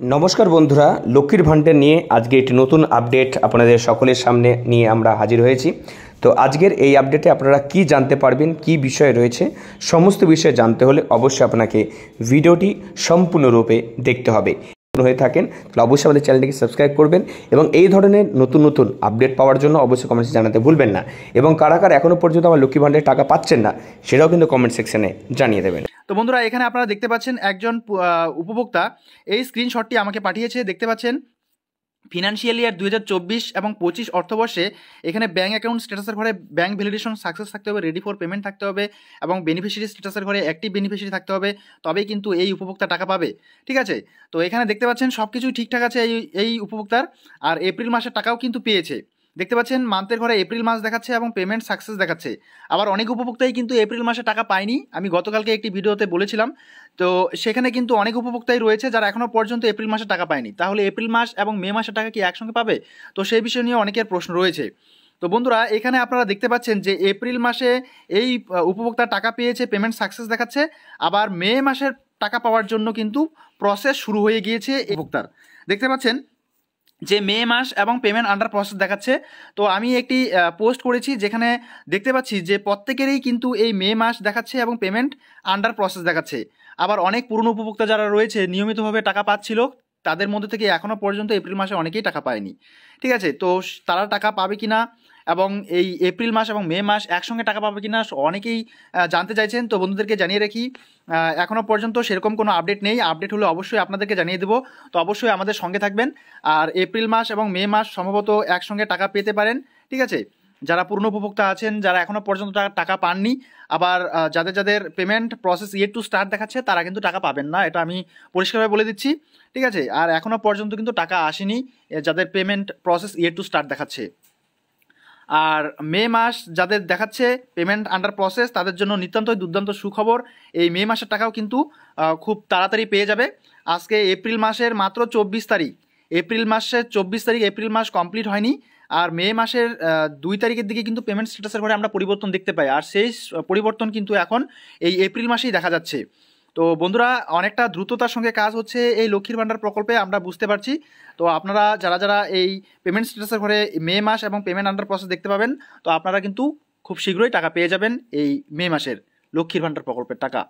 নমস্কার বন্ধুরা, লক্ষ্মীর ভাণ্ডার নিয়ে আজকে একটি নতুন আপডেট আপনাদের সকলের সামনে নিয়ে আমরা হাজির হয়েছি। তো আজকের এই আপডেটে আপনারা কি জানতে পারবেন, কি বিষয় রয়েছে, সমস্ত বিষয় জানতে হলে অবশ্যই আপনাকে ভিডিওটি সম্পূর্ণরূপে দেখতে হবে। হয়ে থাকেন তাহলে অবশ্যই আমাদের চ্যানেলটিকে সাবস্ক্রাইব করবেন এবং এই ধরনের নতুন নতুন আপডেট পাওয়ার জন্য অবশ্যই কমেন্টে জানাতে ভুলবেন না। এবং কারা কারা এখনও পর্যন্ত আমার লক্ষ্মী ভাণ্ডারের টাকা পাচ্ছেন না সেটাও কিন্তু কমেন্ট সেকশনে জানিয়ে দেবেন। তো বন্ধুরা, এখানে আপনারা দেখতে পাচ্ছেন একজন উপভোক্তা এই স্ক্রিনশটটি আমাকে পাঠিয়েছে। দেখতে পাচ্ছেন ফিনান্সিয়াল ইয়ার 2024 এবং 25 অর্থবর্ষে এখানে ব্যাঙ্ক অ্যাকাউন্ট স্ট্যাটাসের ঘরে ব্যাঙ্ক ভ্যালিডেশন সাকসেস থাকতে হবে, রেডি ফর পেমেন্ট থাকতে হবে এবং বেনিফিশিয়ারি স্ট্যাটাসের ঘরে অ্যাক্টিভ বেনিফিশিয়ারি থাকতে হবে, তবেই কিন্তু এই উপভোক্তা টাকা পাবে। ঠিক আছে, তো এখানে দেখতে পাচ্ছেন সব কিছুই ঠিকঠাক আছে এই উপভোক্তার। আর এপ্রিল মাসের টাকাও কিন্তু পেয়েছে। দেখতে পাচ্ছেন মান্থের ঘরে এপ্রিল মাস দেখাচ্ছে এবং পেমেন্ট সাকসেস দেখাচ্ছে। আবার অনেক উপভোক্তাই কিন্তু এপ্রিল মাসে টাকা পায়নি, আমি গতকালকে একটি ভিডিওতে বলেছিলাম। তো সেখানে কিন্তু অনেক উপভোক্তাই রয়েছে যারা এখনও পর্যন্ত এপ্রিল মাসে টাকা পায়নি। তাহলে এপ্রিল মাস এবং মে মাসের টাকা কি একসঙ্গে পাবে? তো সেই বিষয় নিয়ে অনেকের প্রশ্ন রয়েছে। তো বন্ধুরা, এখানে আপনারা দেখতে পাচ্ছেন যে এপ্রিল মাসে এই উপভোক্তা টাকা পেয়েছে, পেমেন্ট সাকসেস দেখাচ্ছে। আবার মে মাসের টাকা পাওয়ার জন্য কিন্তু প্রসেস শুরু হয়ে গিয়েছে এই উপভোক্তার। দেখতে পাচ্ছেন যে মে মাস এবং পেমেন্ট আন্ডার প্রসেস দেখাচ্ছে। তো আমি একটি পোস্ট করেছি যেখানে দেখতে পাচ্ছি যে প্রত্যেকেরই কিন্তু এই মে মাস দেখাচ্ছে এবং পেমেন্ট আন্ডার প্রসেস দেখাচ্ছে। আবার অনেক পুরনো উপভোক্তা যারা রয়েছে নিয়মিতভাবে টাকা পাচ্ছিল, তাদের মধ্যে থেকে এখনও পর্যন্ত এপ্রিল মাসে অনেকেই টাকা পায়নি। ঠিক আছে, তো তারা টাকা পাবে কি না এবং এই এপ্রিল মাস এবং মে মাস একসঙ্গে টাকা পাবে কি না অনেকেই জানতে চাইছেন। তো বন্ধুদেরকে জানিয়ে রাখি, এখনও পর্যন্ত সেরকম কোনো আপডেট নেই। আপডেট হলে অবশ্যই আপনাদেরকে জানিয়ে দেবো। তো অবশ্যই আমাদের সঙ্গে থাকবেন। আর এপ্রিল মাস এবং মে মাস সম্ভবত একসঙ্গে টাকা পেতে পারেন। ঠিক আছে, যারা পুরনো উপভোক্তা আছেন, যারা এখনও পর্যন্ত টাকা পাননি, আবার যাদের যাদের payment process yet to start দেখাচ্ছে তারা কিন্তু টাকা পাবেন না, এটা আমি পরিষ্কারভাবে বলে দিচ্ছি। ঠিক আছে, আর এখনও পর্যন্ত কিন্তু টাকা আসেনি যাদের payment process yet to start দেখাচ্ছে। আর মে মাস যাদের দেখাচ্ছে পেমেন্ট আন্ডার প্রসেস, তাদের জন্য নিতান্তই দুর্দান্ত সুখবর। এই মে মাসের টাকাও কিন্তু খুব তাড়াতাড়ি পেয়ে যাবে। আজকে এপ্রিল মাসের মাত্র 24 তারিখ, এপ্রিল মাসের 24 তারিখ, এপ্রিল মাস কমপ্লিট হয়নি। আর মে মাসের 2 তারিখের দিকে কিন্তু পেমেন্ট স্ট্যাটাসের ঘরে আমরা পরিবর্তন দেখতে পাই। আর সেই পরিবর্তন কিন্তু এখন এই এপ্রিল মাসেই দেখা যাচ্ছে। তো বন্ধুরা, অনেকটা দ্রুততার সঙ্গে কাজ হচ্ছে এই লক্ষ্মীর ভাণ্ডার প্রকল্পে, আমরা বুঝতে পারছি। তো আপনারা যারা যারা এই পেমেন্ট স্ট্যাটাসের ঘরে মে মাস এবং পেমেন্ট আন্ডার প্রসেস দেখতে পাবেন, তো আপনারা কিন্তু খুব শীঘ্রই টাকা পেয়ে যাবেন এই মে মাসের লক্ষ্মীর ভাণ্ডার প্রকল্পের টাকা।